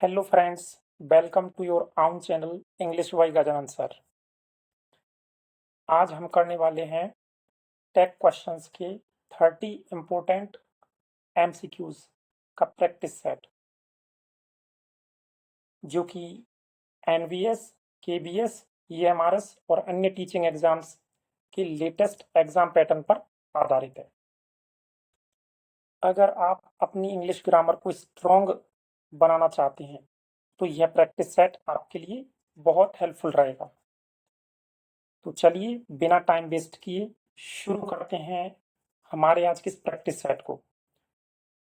Hello friends, welcome to your own channel English by Gajanan sir. आज हम करने वाले हैं टेक क्वेश्चंस के 30 इम्पोर्टेंट एमसीक्यूज का प्रैक्टिस सेट, जो कि एनवीएस, केबीएस, ईएमआरएस और अन्य टीचिंग एग्जाम्स के लेटेस्ट एग्जाम पैटर्न पर आधारित है। अगर आप अपनी इंग्लिश ग्रामर को स्ट्रॉन्ग बनाना चाहते हैं तो यह प्रैक्टिस सेट आपके लिए बहुत हेल्पफुल रहेगा। तो चलिए बिना टाइम वेस्ट किए शुरू करते हैं हमारे आज के इस प्रैक्टिस सेट को।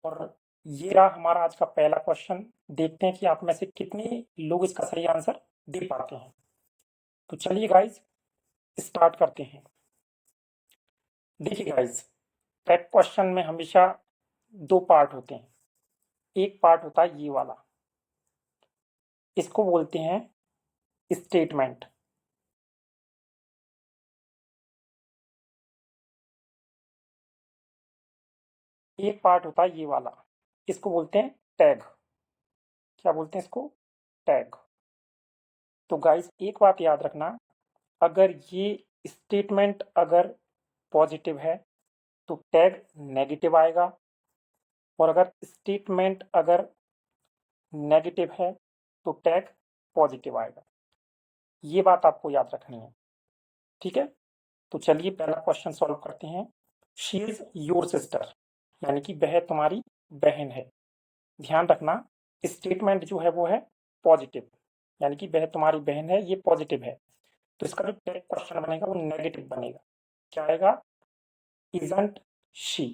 और ये रहा हमारा आज का पहला क्वेश्चन। देखते हैं कि आप में से कितने लोग इसका सही आंसर दे पाते हैं। तो चलिए गाइज स्टार्ट करते हैं। देखिए गाइज, टेक क्वेश्चन में हमेशा दो पार्ट होते हैं। एक पार्ट होता है ये वाला, इसको बोलते हैं स्टेटमेंट। एक पार्ट होता है ये वाला, इसको बोलते हैं टैग। क्या बोलते हैं इसको? टैग। तो गाइस एक बात याद रखना, अगर ये स्टेटमेंट अगर पॉजिटिव है तो टैग नेगेटिव आएगा, और अगर स्टेटमेंट अगर नेगेटिव है तो टैग पॉजिटिव आएगा। ये बात आपको याद रखनी है, ठीक है? तो चलिए पहला क्वेश्चन सॉल्व करते हैं। शी इज योर सिस्टर, यानी कि वह तुम्हारी बहन है। ध्यान रखना, स्टेटमेंट जो है वो है पॉजिटिव, यानी कि वह तुम्हारी बहन है, ये पॉजिटिव है। तो इसका जो टैग क्वेश्चन बनेगा वो नेगेटिव बनेगा। क्या आएगा? Isn't she.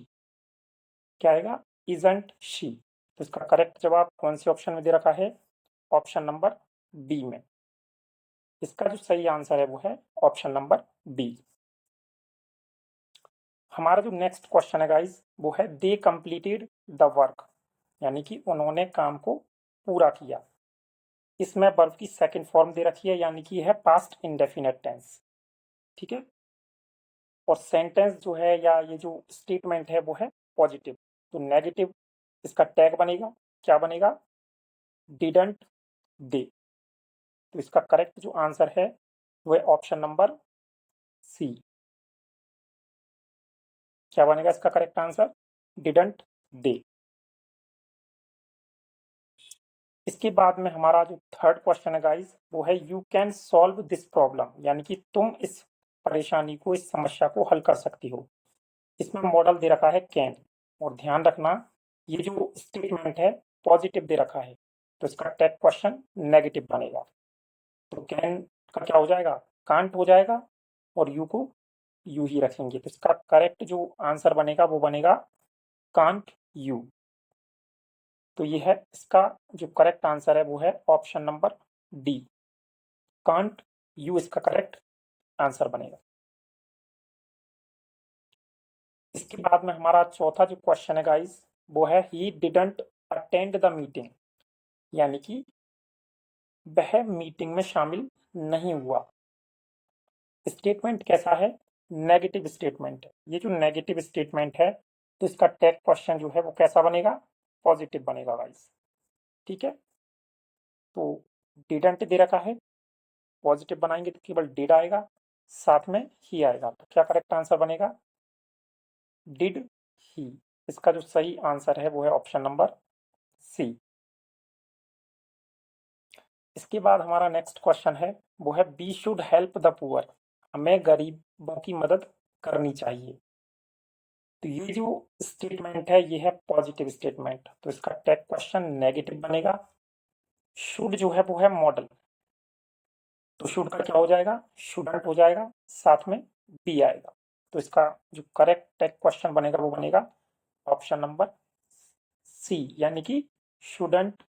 क्या आएगा? Isn't she. तो इसका करेक्ट जवाब कौन से ऑप्शन में दे रखा है? ऑप्शन नंबर बी में। इसका जो सही आंसर है वो है ऑप्शन नंबर बी। हमारा जो नेक्स्ट क्वेश्चन है गाइस वो है दे कंप्लीटेड द वर्क, यानी कि उन्होंने काम को पूरा किया। इसमें वर्ब की सेकंड फॉर्म दे रखी है, यानी कि है पास्ट इंडेफिनिट टेंस, ठीक है? और सेंटेंस जो है या ये जो स्टेटमेंट है वो है पॉजिटिव। तो नेगेटिव इसका टैग बनेगा। क्या बनेगा? Didn't they. तो इसका करेक्ट जो आंसर है वो है ऑप्शन नंबर सी। क्या बनेगा इसका करेक्ट आंसर? Didn't they. इसके बाद में हमारा जो थर्ड क्वेश्चन है गाइस वो है you can solve this problem, यानी कि तुम इस परेशानी को, इस समस्या को हल कर सकती हो। इसमें मॉडल दे रखा है कैन, और ध्यान रखना ये जो स्टेटमेंट है पॉजिटिव दे रखा है, तो इसका टैग क्वेश्चन नेगेटिव बनेगा। तो कैन का क्या हो जाएगा? कांट हो जाएगा, और यू को यू ही रखेंगे। तो इसका करेक्ट जो आंसर बनेगा वो बनेगा कांट यू। तो ये है इसका जो करेक्ट आंसर है वो है option number D. Can't you इसका करेक्ट आंसर बनेगा। इसके बाद में हमारा चौथा जो क्वेश्चन है गाइस वो है he didn't attend the meeting, यानी कि वह मीटिंग में शामिल नहीं हुआ। स्टेटमेंट कैसा है? नेगेटिव स्टेटमेंट है। ये जो नेगेटिव स्टेटमेंट है तो इसका टैग क्वेश्चन जो है वो कैसा बनेगा? पॉजिटिव बनेगा गाइस, ठीक है? तो डिडंट दे रखा है, पॉजिटिव बनाएंगे तो केवल डिड आएगा, साथ में ही आएगा। तो क्या करेक्ट आंसर बनेगा? Did he. इसका जो सही आंसर है वो है ऑप्शन नंबर सी। इसके बाद हमारा नेक्स्ट क्वेश्चन है वो है we should help the poor, हमें गरीबों की मदद करनी चाहिए। तो ये जो स्टेटमेंट है ये है पॉजिटिव स्टेटमेंट, तो इसका टैग क्वेश्चन नेगेटिव बनेगा। शुड जो है वो है मॉडल, तो शुड का क्या हो जाएगा? शुडंट हो जाएगा, साथ में बी आएगा। तो इसका जो करेक्ट टैग क्वेश्चन बनेगा वो बनेगा ऑप्शन नंबर सी, यानी कि शुडंट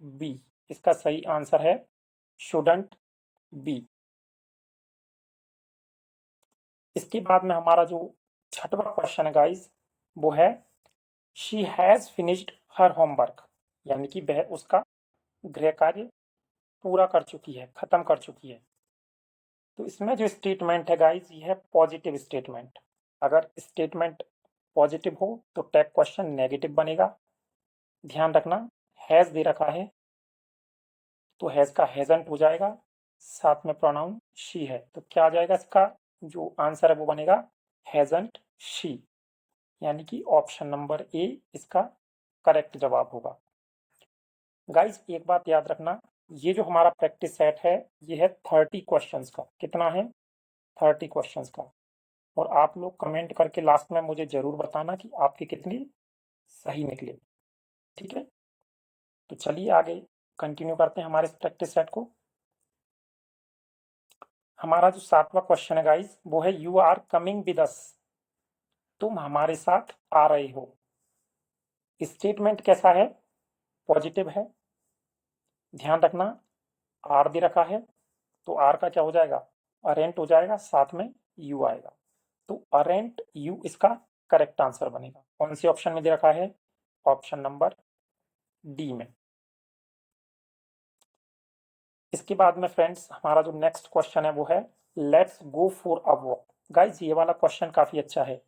बी। इसका सही आंसर है शुडंट बी। इसके बाद में हमारा जो छठवां क्वेश्चन है गाइस वो है she has finished her homework, यानी कि वह उसका गृह कार्य पूरा कर चुकी है, खत्म कर चुकी है। तो इसमें जो स्टेटमेंट है गाइस ये है पॉजिटिव स्टेटमेंट। अगर स्टेटमेंट पॉजिटिव हो तो टैग क्वेश्चन नेगेटिव बनेगा। ध्यान रखना हैज दे रखा है, तो हैज़ का हैज़ंट हो जाएगा, साथ में प्रोनाउन शी है, तो क्या आ जाएगा इसका जो आंसर है वो बनेगा हैज़ंट शी, यानी कि ऑप्शन नंबर ए इसका करेक्ट जवाब होगा। गाइज एक बात याद रखना, ये जो हमारा प्रैक्टिस सेट है ये है 30 क्वेश्चंस का। कितना है? 30 क्वेश्चंस का। और आप लोग कमेंट करके लास्ट में मुझे जरूर बताना कि आपके कितने सही निकले। ठीक है, तो चलिए आगे कंटिन्यू करते हैं हमारे इस प्रैक्टिस सेट को। हमारा जो 7वां क्वेश्चन है गाइज वो है you are coming with us, तुम हमारे साथ आ रहे हो। स्टेटमेंट कैसा है? पॉजिटिव है। ध्यान रखना आर दे रखा है, तो आर का क्या हो जाएगा? अरेंट हो जाएगा, साथ में यू आएगा, तो अरेंट यू इसका करेक्ट आंसर बनेगा। कौन से ऑप्शन में दे रखा है? ऑप्शन नंबर डी में। इसके बाद में फ्रेंड्स हमारा जो नेक्स्ट क्वेश्चन है वो है let's go for a walk. Guys ये वाला क्वेश्चन काफी अच्छा है।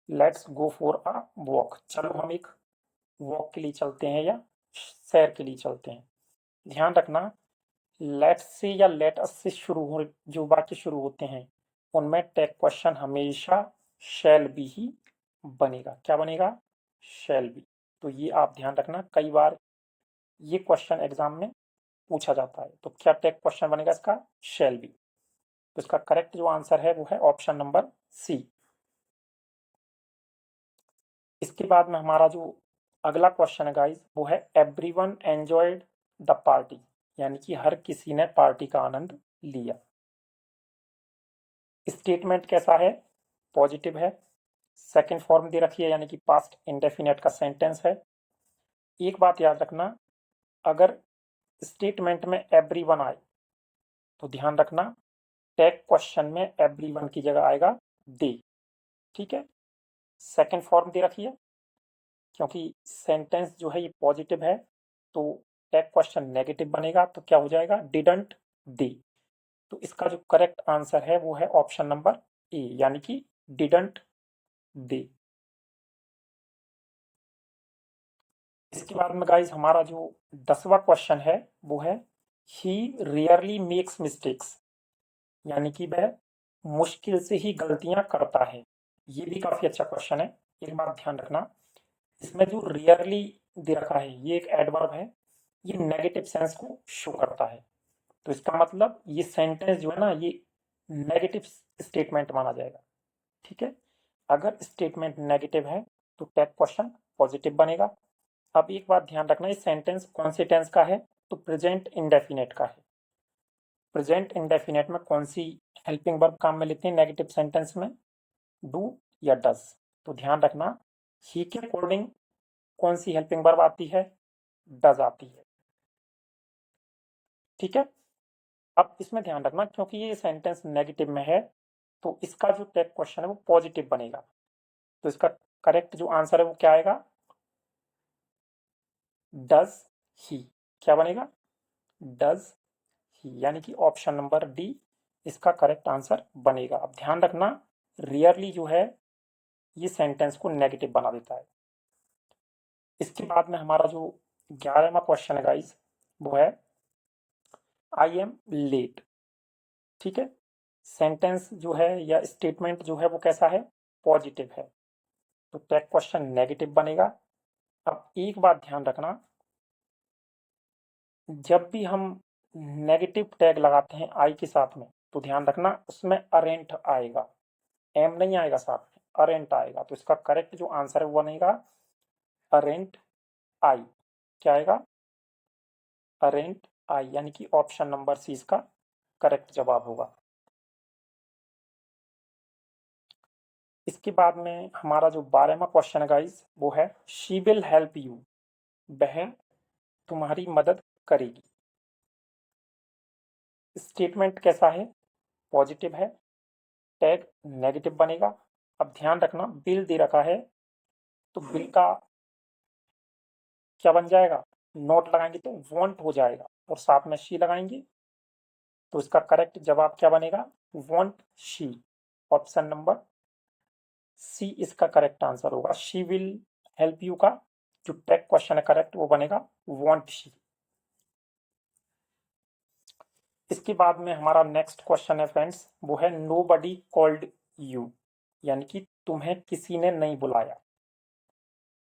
Let's go for a walk, चलो हम एक वॉक के लिए चलते हैं या सैर के लिए चलते हैं। ध्यान रखना लेट्स से या लेट अस से शुरू हो जो वाक्य शुरू होते हैं उनमें टैग क्वेश्चन हमेशा शैल बी ही बनेगा। क्या बनेगा? Shall be. तो ये आप ध्यान रखना, कई बार ये क्वेश्चन एग्जाम में पूछा जाता है। तो क्या टैग क्वेश्चन बनेगा इसका? Shall be. तो इसका करेक्ट जो आंसर है वो है ऑप्शन नंबर सी। इसके बाद में हमारा जो अगला क्वेश्चन है गाइस वो है एवरीवन एंजॉयड द पार्टी, यानी कि हर किसी ने पार्टी का आनंद लिया। स्टेटमेंट कैसा है? पॉजिटिव है। सेकंड फॉर्म दे रखी है, यानी कि पास्ट इंडेफिनेट का सेंटेंस है। एक बात याद रखना, अगर स्टेटमेंट में एवरीवन आए तो ध्यान रखना टैग क्वेश्चन में एवरीवन की जगह आएगा दे। ठीक है, सेकंड फॉर्म दे रखी है, क्योंकि सेंटेंस जो है ये पॉजिटिव है तो टैग क्वेश्चन नेगेटिव बनेगा, तो क्या हो जाएगा? Didn't they. तो इसका जो करेक्ट आंसर है वो है ऑप्शन नंबर ए, यानी कि डिडंट दे। इसके बाद में गाइज हमारा जो 10वां क्वेश्चन है वो है ही रियरली मेक्स मिस्टेक्स, यानी कि वह मुश्किल से ही गलतियां करता है। ये भी काफी अच्छा क्वेश्चन है। एक बात ध्यान रखना, इसमें जो रियरली दे रखा है ये एक एडवर्ब है, ये नेगेटिव सेंस को शो करता है। तो इसका मतलब ये सेंटेंस जो है ना ये नेगेटिव स्टेटमेंट माना जाएगा। ठीक है, अगर स्टेटमेंट नेगेटिव है तो टैग क्वेश्चन पॉजिटिव बनेगा। अब एक बात ध्यान रखना, ये सेंटेंस कौन से टेंस का है? तो प्रेजेंट इंडेफिनेट का है। प्रेजेंट इंडेफिनेट में कौन सी हेल्पिंग वर्ब काम में लेते हैं नेगेटिव सेंटेंस में? डू या डज। तो ध्यान रखना ही के अकॉर्डिंग कौन सी हेल्पिंग वर्ब आती है? डज आती है। ठीक है, अब इसमें ध्यान रखना क्योंकि ये सेंटेंस नेगेटिव में है तो इसका जो टैग क्वेश्चन है वो पॉजिटिव बनेगा। तो इसका करेक्ट जो आंसर है वो क्या आएगा? Does he. क्या बनेगा? डज ही, यानी कि ऑप्शन नंबर डी इसका करेक्ट आंसर बनेगा। अब ध्यान रखना रियरली जो है ये सेंटेंस को नेगेटिव बना देता है। इसके बाद में हमारा जो 11वां क्वेश्चन है गाइस वो है आई एम लेट। ठीक है, सेंटेंस जो है या स्टेटमेंट जो है वो कैसा है? पॉजिटिव है, तो टैग क्वेश्चन नेगेटिव बनेगा। अब एक बात ध्यान रखना, जब भी हम नेगेटिव टैग लगाते हैं आई के साथ में तो ध्यान रखना उसमें अरेंट आएगा, एम नहीं आएगा, साथ में अरेंट आएगा। तो इसका करेक्ट जो आंसर है वो बनेगा अरेंट आई। क्या आएगा? अरेंट आई, यानी कि ऑप्शन नंबर सी इसका करेक्ट जवाब होगा। इसके बाद में हमारा जो 12वां क्वेश्चन है गाइस वो है शी विल हेल्प यू, वह तुम्हारी मदद करेगी। स्टेटमेंट कैसा है? पॉजिटिव है, टैग नेगेटिव बनेगा। अब ध्यान रखना बिल दे रखा है तो बिल का क्या बन जाएगा? नोट लगाएंगे तो वॉन्ट हो जाएगा, और साथ में शी लगाएंगे तो इसका करेक्ट जवाब क्या बनेगा? Won't she. Option number C इसका करेक्ट आंसर होगा। शी विल हेल्प यू का जो टैग क्वेश्चन है करेक्ट वो बनेगा वॉन्ट शी। इसके बाद में हमारा नेक्स्ट क्वेश्चन है फ्रेंड्स, वो है नोबडी कॉल्ड यू, यानी कि तुम्हें किसी ने नहीं बुलाया।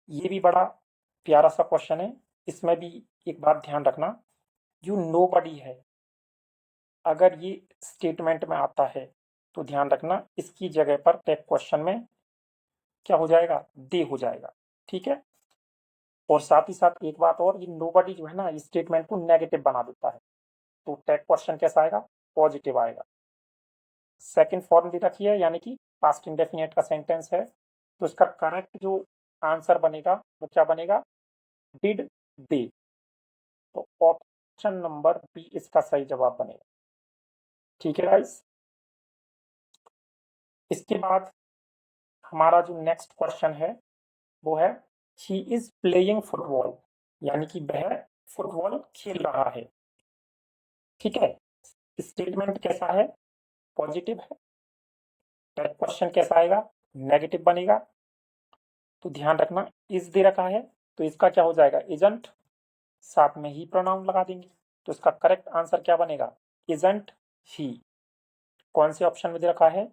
ये भी बड़ा प्यारा सा क्वेश्चन है। इसमें भी एक बात ध्यान रखना, यू नोबडी है, अगर ये स्टेटमेंट में आता है तो ध्यान रखना इसकी जगह पर टैग क्वेश्चन में क्या हो जाएगा, दे हो जाएगा। ठीक है। और साथ ही साथ एक बात और, ये नोबडी जो है ना, इस स्टेटमेंट को नेगेटिव बना देता है, तो टैग क्वेश्चन कैसा आएगा, पॉजिटिव आएगा। सेकंड फॉर्म दे रखी है, यानी कि पास्ट इंडेफिनिट का सेंटेंस है, तो इसका करेक्ट जो आंसर बनेगा वो क्या बनेगा, डिड दे। तो ऑप्शन नंबर बी इसका सही जवाब बनेगा। ठीक है गाइस। इसके बाद हमारा जो नेक्स्ट क्वेश्चन है वो है ही इज प्लेइंग फुटबॉल, यानी कि वह फुटबॉल खेल रहा है। ठीक है। स्टेटमेंट कैसा है, पॉजिटिव है। टैग क्वेश्चन कैसा आएगा, नेगेटिव बनेगा। तो ध्यान रखना इज दे रखा है, तो इसका क्या हो जाएगा, इजंट, साथ में ही प्रोनाउन लगा देंगे। तो इसका करेक्ट आंसर क्या बनेगा, इजंट ही। कौन से ऑप्शन में दे रखा है,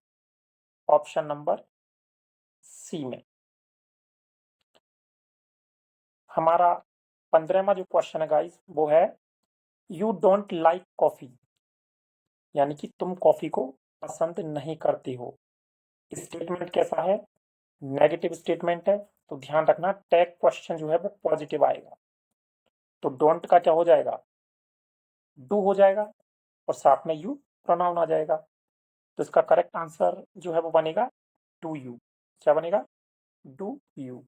ऑप्शन नंबर सी में। हमारा 15वां जो क्वेश्चन है गाइस वो है यू डोंट लाइक कॉफी, यानी कि तुम कॉफी को पसंद नहीं करती हो। स्टेटमेंट कैसा है, नेगेटिव स्टेटमेंट है, तो ध्यान रखना टैग क्वेश्चन जो है वो पॉजिटिव आएगा। तो डोंट का क्या हो जाएगा, डू हो जाएगा, और साथ में यू प्रोनाउन आ जाएगा। तो इसका करेक्ट आंसर जो है वो बनेगा डू यू। क्या बनेगा, do you.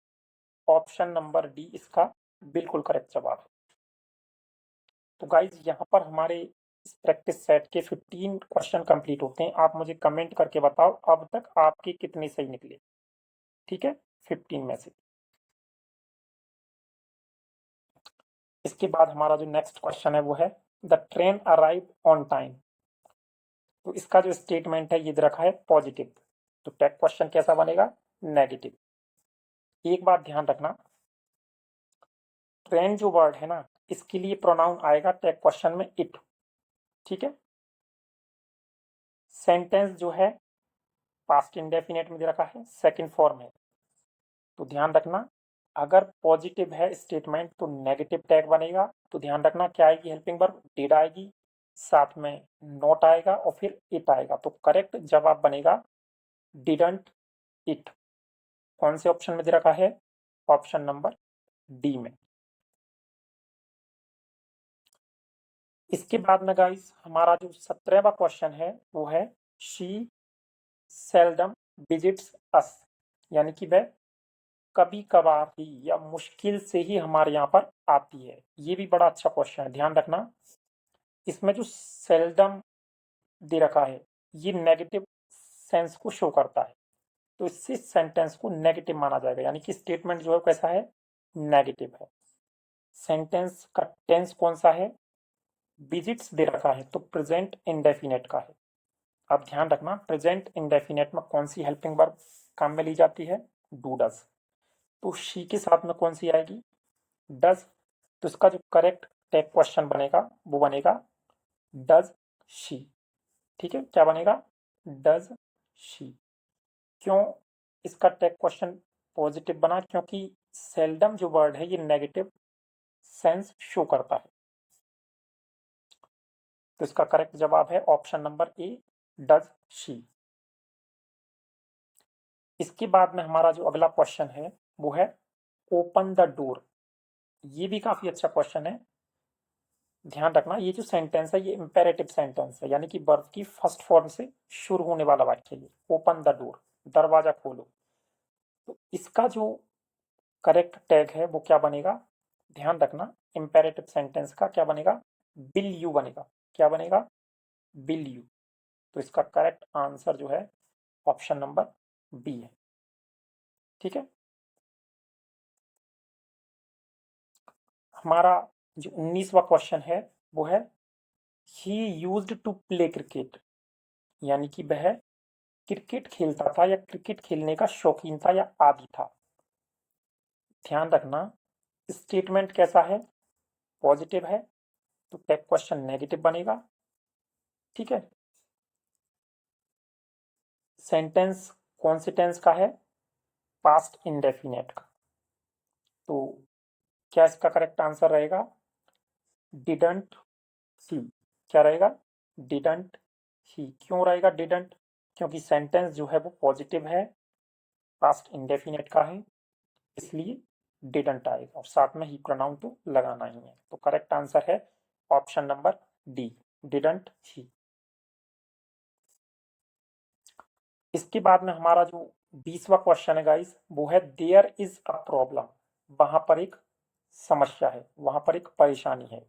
Option number D इसका बिल्कुल करेक्ट जवाब है। तो गाइज यहाँ पर हमारे इस प्रैक्टिस सेट के 15 क्वेश्चन कंप्लीट होते हैं। आप मुझे कमेंट करके बताओ अब तक आपके कितने सही निकले। ठीक है, 15 में से। इसके बाद हमारा जो नेक्स्ट क्वेश्चन है वो है the train arrive on time. तो इसका जो स्टेटमेंट है ये दे रखा है पॉजिटिव, तो टैग क्वेश्चन कैसा बनेगा, नेगेटिव। एक बात ध्यान रखना, ट्रेन जो वर्ड है ना, इसके लिए प्रोनाउन आएगा टैग क्वेश्चन में इट। ठीक है। सेंटेंस जो है पास्ट इंडेफिनिट में दे रखा है, सेकंड फॉर्म है। तो ध्यान रखना अगर पॉजिटिव है स्टेटमेंट तो नेगेटिव टैग बनेगा। तो ध्यान रखना क्या आएगी, हेल्पिंग वर्ब डिड आएगी, साथ में नॉट आएगा और फिर इट आएगा। तो करेक्ट जवाब बनेगा डिडंट इट। कौन से ऑप्शन में दे रखा है, ऑप्शन नंबर डी में। इसके बाद में गाइस हमारा जो 17वां क्वेश्चन है वो है शी सेल्डम विजिट्स अस, यानी कि वह कभी कभार ही या मुश्किल से ही हमारे यहाँ पर आती है। ये भी बड़ा अच्छा क्वेश्चन है, ध्यान रखना इसमें जो सेल्डम दे रखा है ये नेगेटिव सेंस को शो करता है, तो इससे सेंटेंस को नेगेटिव माना जाएगा, यानी कि स्टेटमेंट जो है कैसा है, नेगेटिव है। सेंटेंस का टेंस कौन सा है, विजिट्स दे रखा है तो प्रेजेंट इंडेफिनेट का है। अब ध्यान रखना प्रेजेंट इंडेफिनेट में कौन सी हेल्पिंग वर्ब काम में ली जाती है, डू डज। तो शी के साथ में कौन सी आएगी, डज। तो इसका जो करेक्ट टैग क्वेश्चन बनेगा वो बनेगा डज शी। ठीक है, क्या बनेगा, डज शी। क्यों इसका टैग क्वेश्चन पॉजिटिव बना, क्योंकि सेल्डम जो वर्ड है ये नेगेटिव सेंस शो करता है। तो इसका करेक्ट जवाब है option number A, does she. इसके बाद में हमारा जो अगला क्वेश्चन है वो है ओपन द डोर। ये भी काफी अच्छा क्वेश्चन है। ध्यान रखना ये जो सेंटेंस है ये इंपेरेटिव सेंटेंस है, यानी कि वर्ब की फर्स्ट फॉर्म से शुरू होने वाला वाक्य है। ओपन द डोर, दरवाजा खोलो। तो इसका जो करेक्ट टैग है वो क्या बनेगा, ध्यान रखना इंपेरेटिव सेंटेंस का क्या बनेगा, विल यू बनेगा। क्या बनेगा, विल यू। तो इसका करेक्ट आंसर जो है ऑप्शन नंबर बी है। ठीक है। हमारा जो 19वां क्वेश्चन है वो है he used to play cricket, यानी कि वह क्रिकेट खेलता था या क्रिकेट खेलने का शौकीन था या आदी था। ध्यान रखना स्टेटमेंट कैसा है, पॉजिटिव है, तो टैग क्वेश्चन नेगेटिव बनेगा। ठीक है। सेंटेंस कौन से टेंस का है? पास्ट इंडेफिनेट का। तो क्या इसका करेक्ट आंसर रहेगा? Didn't he. क्या रहेगा? Didn't he. क्यों रहेगा डिडंट? क्योंकि सेंटेंस जो है वो पॉजिटिव है, पास्ट इंडेफिनेट का है, इसलिए डिडंट आएगा और साथ में ही प्रोनाउन तो लगाना ही है। तो करेक्ट आंसर है option number D, didn't he. इसके बाद में हमारा जो 20वां क्वेश्चन है गाइस, वो है देयर इज अ प्रॉब्लम। वहां पर एक समस्या है, वहां पर एक परेशानी है।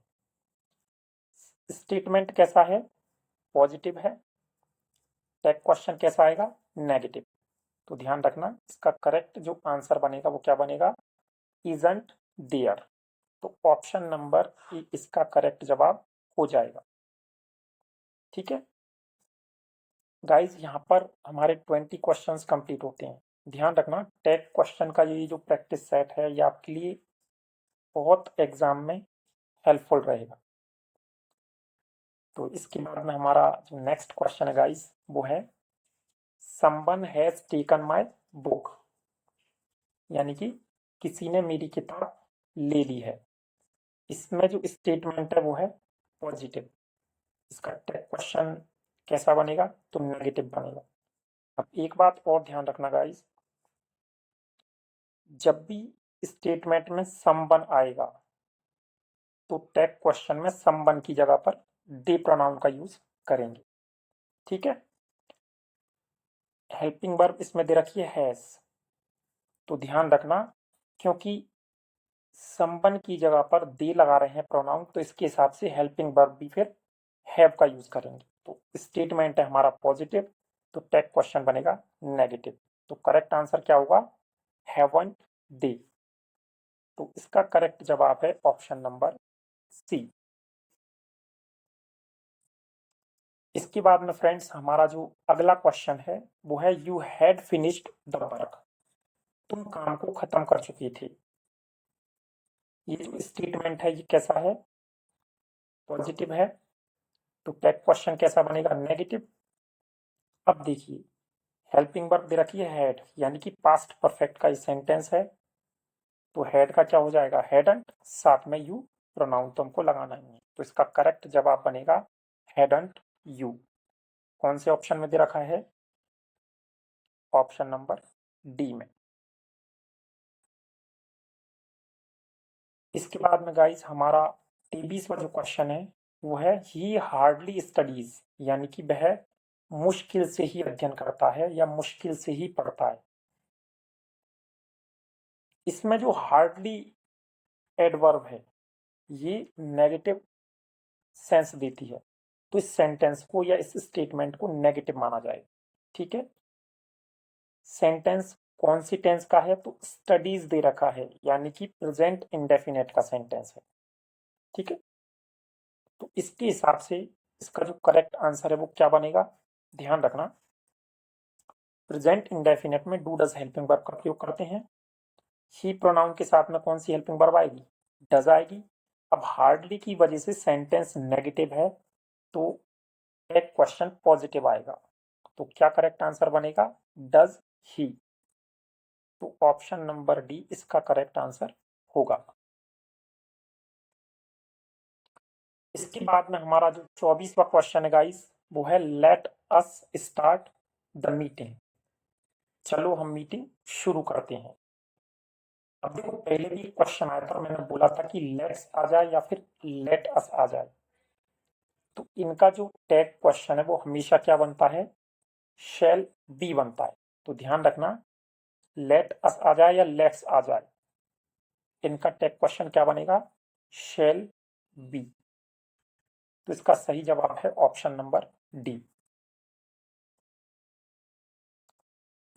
स्टेटमेंट कैसा है? पॉजिटिव है। टैग क्वेश्चन कैसा आएगा? नेगेटिव। तो ध्यान रखना, इसका करेक्ट जो आंसर बनेगा वो क्या बनेगा? Isn't there. तो ऑप्शन नंबर ई इसका करेक्ट जवाब हो जाएगा। ठीक है गाइस, यहाँ पर हमारे 20 क्वेश्चंस कंप्लीट होते हैं। ध्यान रखना, टैग क्वेश्चन का ये जो प्रैक्टिस सेट है ये आपके लिए बहुत एग्जाम में हेल्पफुल रहेगा। तो इसके बाद में हमारा जो नेक्स्ट क्वेश्चन है गाइस, वो है someone has taken my book. यानी कि किसी ने मेरी किताब ले ली है। इसमें जो स्टेटमेंट है वो है पॉजिटिव। इसका टैग क्वेश्चन कैसा बनेगा? तो नेगेटिव बनेगा। अब एक बात और ध्यान रखना गाइस, जब भी स्टेटमेंट में समवन आएगा तो टैग क्वेश्चन में समवन की जगह पर दे प्रोनाउन का यूज करेंगे। ठीक है। हेल्पिंग वर्ब इसमें दे रखी है हैज। तो ध्यान रखना, क्योंकि समवन की जगह पर दे लगा रहे हैं प्रोनाउन, तो इसके हिसाब से हेल्पिंग वर्ब भी फिर हैव का यूज करेंगे। तो स्टेटमेंट है हमारा पॉजिटिव, तो टैग क्वेश्चन बनेगा नेगेटिव। तो करेक्ट आंसर क्या होगा? हैवंट दे। तो इसका करेक्ट जवाब है ऑप्शन नंबर सी। इसके बाद में फ्रेंड्स हमारा जो अगला क्वेश्चन है वो है you had finished the work. तुम काम को खत्म कर चुकी थी। ये जो स्टेटमेंट है ये कैसा है? पॉजिटिव है। तो टैग क्वेश्चन कैसा बनेगा? नेगेटिव। अब देखिए, हेल्पिंग वर्ब दे रखी है हैड, यानी कि पास्ट परफेक्ट का ये सेंटेंस है। तो हैड का क्या हो जाएगा? हैडंट, साथ में यू प्रोनाउन तो हमको लगाना ही है। तो इसका करेक्ट जवाब बनेगा हैडंट यू। कौन से ऑप्शन में दे रखा है? ऑप्शन नंबर डी में। इसके बाद में गाइस हमारा 23वां जो क्वेश्चन है वो है ही हार्डली स्टडीज। यानी कि वह मुश्किल से ही अध्ययन करता है या मुश्किल से ही पढ़ता है। इसमें जो हार्डली एडवर्ब है ये नेगेटिव सेंस देती है, तो इस सेंटेंस को या इस स्टेटमेंट को नेगेटिव माना जाएगा। ठीक है। सेंटेंस कौन सी टेंस का है? तो स्टडीज दे रखा है, यानी कि प्रेजेंट इंडेफिनेट का सेंटेंस है। ठीक है। तो इसके हिसाब से इसका जो करेक्ट आंसर है वो क्या बनेगा? ध्यान रखना, प्रेजेंट इंडेफिनेट में डू डज हेल्पिंग वर्ब का प्रयोग करते हैं। ही प्रोनाउन के साथ में कौन सी हेल्पिंग वर्ब आएगी? डज आएगी। अब हार्डली की वजह से सेंटेंस नेगेटिव है, तो एक क्वेश्चन पॉजिटिव आएगा। तो क्या करेक्ट आंसर बनेगा? Does he. तो ऑप्शन नंबर डी इसका करेक्ट आंसर होगा। इसके बाद में हमारा जो 24वां क्वेश्चन है गाइस वो है let us start the meeting. चलो हम मीटिंग शुरू करते हैं। अब देखो, पहले भी क्वेश्चन आया था, मैंने बोला था कि लेट्स आ जाए या फिर लेट अस आ जाए। तो इनका जो टैग क्वेश्चन है वो हमेशा क्या बनता है? शैल बी बनता है। तो ध्यान रखना, लेट अस आ जाए या लेट्स आ जाए, इनका टैग क्वेश्चन क्या बनेगा? Shall be. तो इसका सही जवाब है ऑप्शन नंबर डी।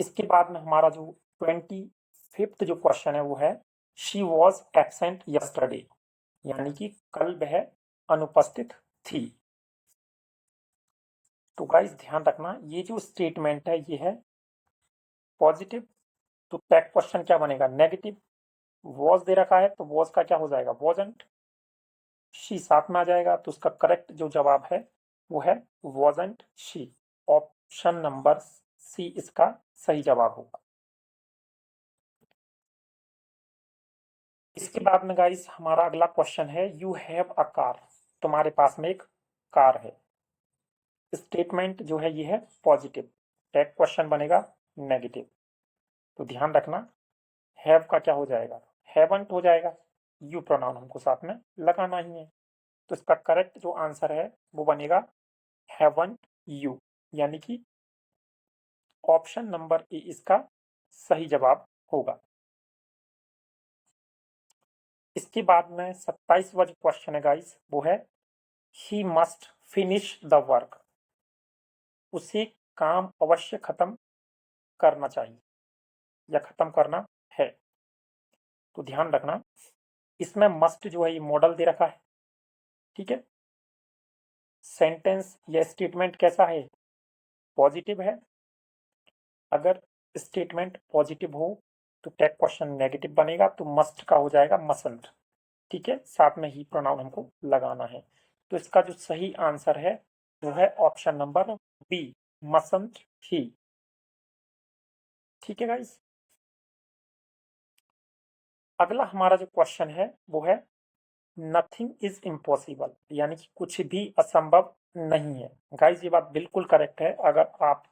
इसके बाद में हमारा जो 25वां जो क्वेश्चन है वो है शी वॉज एबसेंट यस्टरडे। यानी कि कल वह अनुपस्थित थी। तो गाइस ध्यान रखना, ये जो स्टेटमेंट है ये है पॉजिटिव। तो टैग क्वेश्चन क्या बनेगा? नेगेटिव। वॉज दे रखा है तो वॉज का क्या हो जाएगा? वॉजंट। शी साथ में आ जाएगा, तो उसका करेक्ट जो जवाब है वो है wasn't she। Option number C इसका सही जवाब होगा। इसके बाद में गाइस हमारा अगला क्वेश्चन है, यू हैव अ कार। तुम्हारे पास में एक कार है। स्टेटमेंट जो है ये है पॉजिटिव, टैग क्वेश्चन बनेगा नेगेटिव। तो ध्यान रखना, हैव का क्या हो जाएगा, हैवंट हो जाएगा। यू प्रोनाउन हमको साथ में लगाना ही है। तो इसका करेक्ट जो आंसर है वो बनेगा हैवंट यू, यानी कि ऑप्शन नंबर ए इसका सही जवाब होगा। इसके बाद में 27वां जो क्वेश्चन है गाइस वो है, he must finish the work. उसे काम अवश्य खत्म करना चाहिए या खत्म करना है। तो ध्यान रखना, इसमें मस्ट जो है ये मॉडल दे रखा है, ठीक है। सेंटेंस या स्टेटमेंट कैसा है, पॉजिटिव है। अगर स्टेटमेंट पॉजिटिव हो तो टैग क्वेश्चन नेगेटिव बनेगा, तो मस्ट का हो जाएगा मसंट, ठीक है। साथ में ही प्रोनाउन हमको लगाना है। तो इसका जो सही आंसर है वो है ऑप्शन नंबर बी, मसंट ही, ठीक है गाइस। अगला हमारा जो क्वेश्चन है वो है, नथिंग इज इम्पॉसिबल, यानी कि कुछ भी असंभव नहीं है। गाइस ये बात बिल्कुल करेक्ट है। अगर आप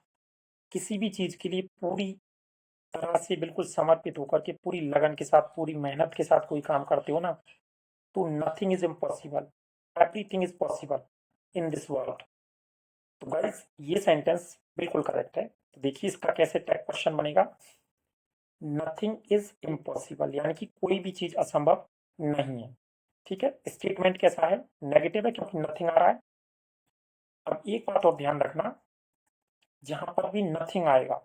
किसी भी चीज के लिए पूरी तरह से बिल्कुल समर्पित होकर के पूरी लगन के साथ पूरी मेहनत के साथ कोई काम करते हो ना, तो nothing is impossible, everything is possible in this world. तो गाइस ये सेंटेंस बिल्कुल करेक्ट है। तो देखिए इसका कैसे टैग क्वेश्चन बनेगा, नथिंग इज इम्पॉसिबल, यानी कि कोई भी चीज असंभव नहीं है, ठीक है। स्टेटमेंट कैसा है, नेगेटिव है क्योंकि नथिंग आ रहा है। अब एक बात और ध्यान रखना, जहां पर भी नथिंग आएगा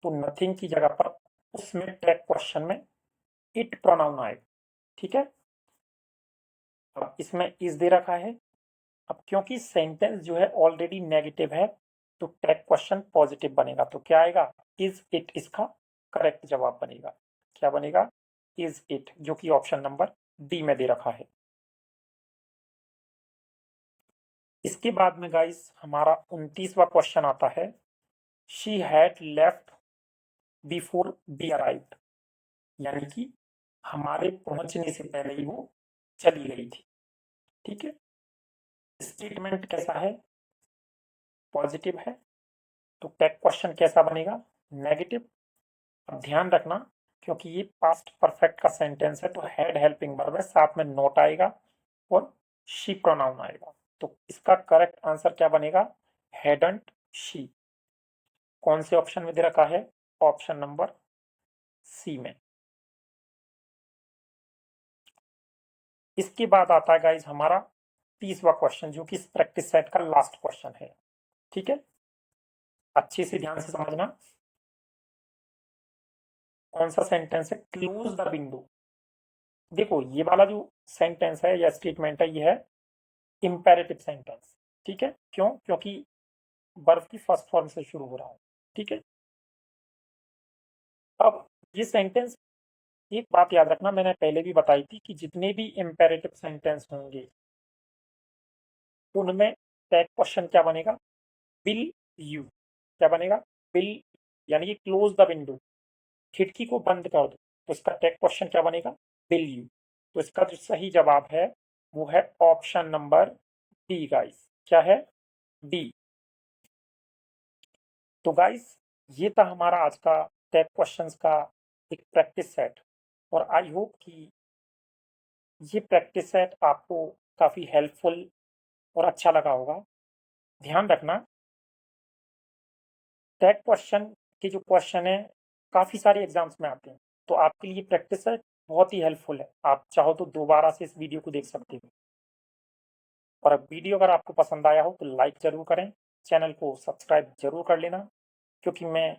तो नथिंग की जगह पर उसमें टैग क्वेश्चन में इट प्रोनाउन आएगा, ठीक है। अब इसमें इज दे रखा है। अब क्योंकि सेंटेंस जो है ऑलरेडी नेगेटिव है तो टैग क्वेश्चन पॉजिटिव बनेगा। तो क्या आएगा, इज इट इसका करेक्ट जवाब बनेगा। क्या बनेगा, इज इट, जो कि ऑप्शन नंबर डी में दे रखा है। इसके बाद में गाइस हमारा 29वां क्वेश्चन आता है, she had left before we arrived, यानी कि हमारे पहुंचने से पहले ही वो चली गई थी, ठीक है। स्टेटमेंट कैसा है, पॉजिटिव है। तो टैग क्वेश्चन कैसा बनेगा, नेगेटिव। अब ध्यान रखना, क्योंकि ये पास्ट परफेक्ट का सेंटेंस है तो हैड हेल्पिंग वर्ब है, साथ में नॉट आएगा और शी प्रोनाउन आएगा। तो इसका करेक्ट आंसर क्या बनेगा, हैडंट शी। कौन से ऑप्शन में दे रखा है, ऑप्शन नंबर सी में। इसके बाद आता है गाइज हमारा 30वां क्वेश्चन, जो कि इस प्रैक्टिस सेट का लास्ट क्वेश्चन है, ठीक है। अच्छे से ध्यान से समझना, कौन सा सेंटेंस है, क्लोज द विंडो। देखो ये वाला जो सेंटेंस है या स्टेटमेंट है ये है इंपेरेटिव सेंटेंस, ठीक है। क्यों, क्योंकि वर्ब की फर्स्ट फॉर्म से शुरू हो रहा है, ठीक है। अब ये सेंटेंस, एक बात याद रखना, मैंने पहले भी बताई थी कि जितने भी इंपेरेटिव सेंटेंस होंगे उनमें टैग क्वेश्चन क्या बनेगा, विल यू। क्या बनेगा, विल, यानी कि क्लोज द विंडो, खिड़की को बंद कर दो, तो इसका टैग क्वेश्चन क्या बनेगा, विल यू। तो इसका जो सही जवाब है वो है ऑप्शन नंबर डी गाइस। क्या है, डी। तो गाइस ये था हमारा आज का टैग क्वेश्चंस का एक प्रैक्टिस सेट, और आई होप कि ये प्रैक्टिस सेट आपको काफ़ी हेल्पफुल और अच्छा लगा होगा। ध्यान रखना, टैग क्वेश्चन के जो क्वेश्चन है काफ़ी सारे एग्जाम्स में आते हैं, तो आपके लिए प्रैक्टिस सेट बहुत ही हेल्पफुल है। आप चाहो तो दोबारा से इस वीडियो को देख सकते हो। और अब वीडियो अगर आपको पसंद आया हो तो लाइक ज़रूर करें, चैनल को सब्सक्राइब ज़रूर कर लेना, क्योंकि मैं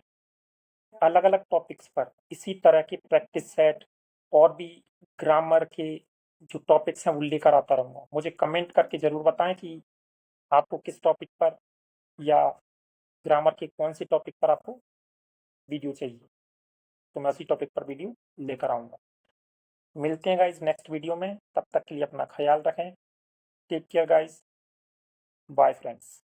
अलग अलग टॉपिक्स पर इसी तरह के प्रैक्टिस सेट और भी ग्रामर के जो टॉपिक्स हैं वो लेकर आता रहूँगा। मुझे कमेंट करके ज़रूर बताएं कि आपको किस टॉपिक पर या ग्रामर के कौन से टॉपिक पर आपको वीडियो चाहिए, तो मैं उसी टॉपिक पर वीडियो लेकर आऊँगा। मिलते हैं गाइज नेक्स्ट वीडियो में, तब तक के लिए अपना ख्याल रखें। Take care guys, bye friends.